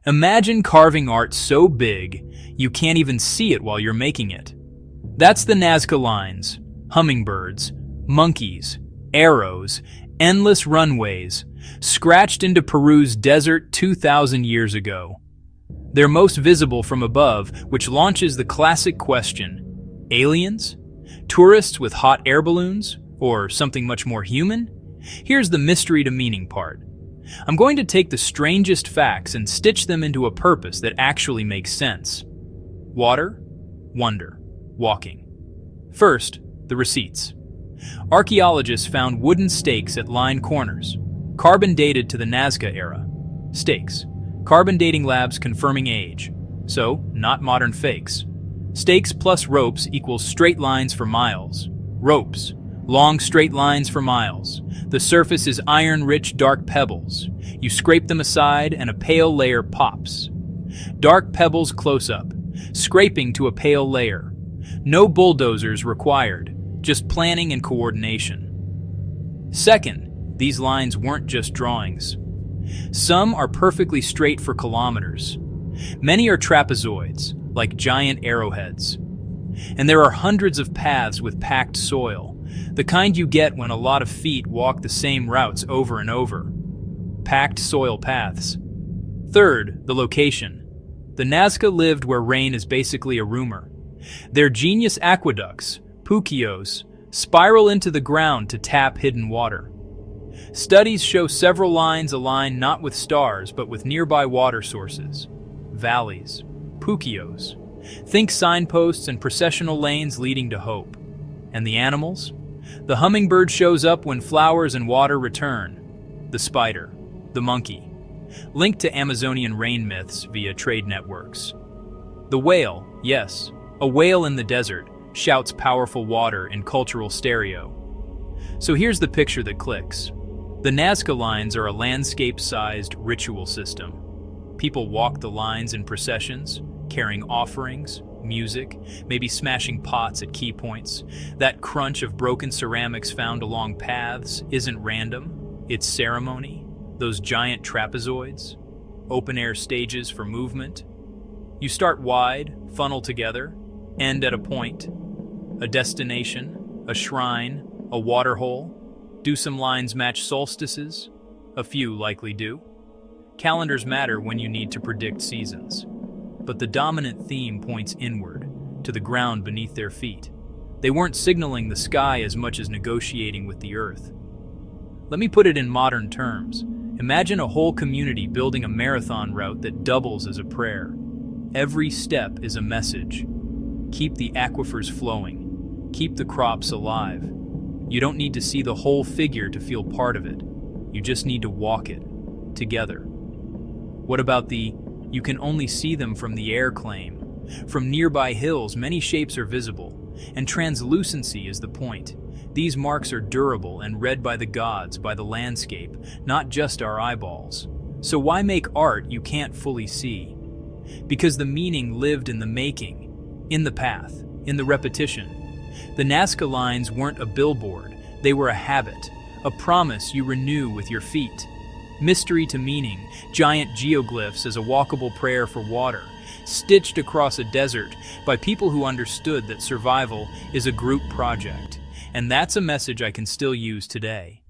Imagine carving art so big, you can't even see it while you're making it. That's the Nazca Lines, hummingbirds, monkeys, arrows, endless runways, scratched into Peru's desert 2,000 years ago. They're most visible from above, which launches the classic question: aliens? Tourists with hot air balloons? Or something much more human? Here's the mystery to meaning part. I'm going to take the strangest facts and stitch them into a purpose that actually makes sense. Water, wonder, walking. First, the receipts. Archaeologists found wooden stakes at line corners, carbon dated to the Nazca era. Stakes. Carbon dating labs confirming age. So, not modern fakes. Stakes plus ropes equals straight lines for miles. Ropes. Long straight lines for miles. The surface is iron-rich dark pebbles. You scrape them aside and a pale layer pops. Dark pebbles close up, scraping to a pale layer. No bulldozers required, just planning and coordination. Second, these lines weren't just drawings. Some are perfectly straight for kilometers. Many are trapezoids, like giant arrowheads. And there are hundreds of paths with packed soil, the kind you get when a lot of feet walk the same routes over and over. Packed soil paths. Third, the location. The Nazca lived where rain is basically a rumor. Their genius aqueducts, puquios, spiral into the ground to tap hidden water. Studies show several lines align not with stars but with nearby water sources. Valleys, puquios. Think signposts and processional lanes leading to hope. And the animals? The hummingbird shows up when flowers and water return. The spider, the monkey, linked to Amazonian rain myths via trade networks. The whale, yes, a whale in the desert, shouts powerful water in cultural stereo. So here's the picture that clicks. The Nazca Lines are a landscape-sized ritual system. People walk the lines in processions, carrying offerings, music, maybe smashing pots at key points. That crunch of broken ceramics found along paths isn't random, it's ceremony. Those giant trapezoids, open-air stages for movement. You start wide, funnel together, end at a point, a destination, a shrine, a waterhole. Do some lines match solstices? A few likely do. Calendars matter when you need to predict seasons. But the dominant theme points inward, to the ground beneath their feet. They weren't signaling the sky as much as negotiating with the earth. Let me put it in modern terms. Imagine a whole community building a marathon route that doubles as a prayer. Every step is a message. Keep the aquifers flowing. Keep the crops alive. You don't need to see the whole figure to feel part of it. You just need to walk it, together. What about the "you can only see them from the air" claim? From nearby hills, many shapes are visible, and translucency is the point. These marks are durable and read by the gods, by the landscape, not just our eyeballs. So why make art you can't fully see? Because the meaning lived in the making, in the path, in the repetition. The Nazca Lines weren't a billboard, they were a habit, a promise you renew with your feet. Mystery to meaning, giant geoglyphs as a walkable prayer for water, stitched across a desert by people who understood that survival is a group project. And that's a message I can still use today.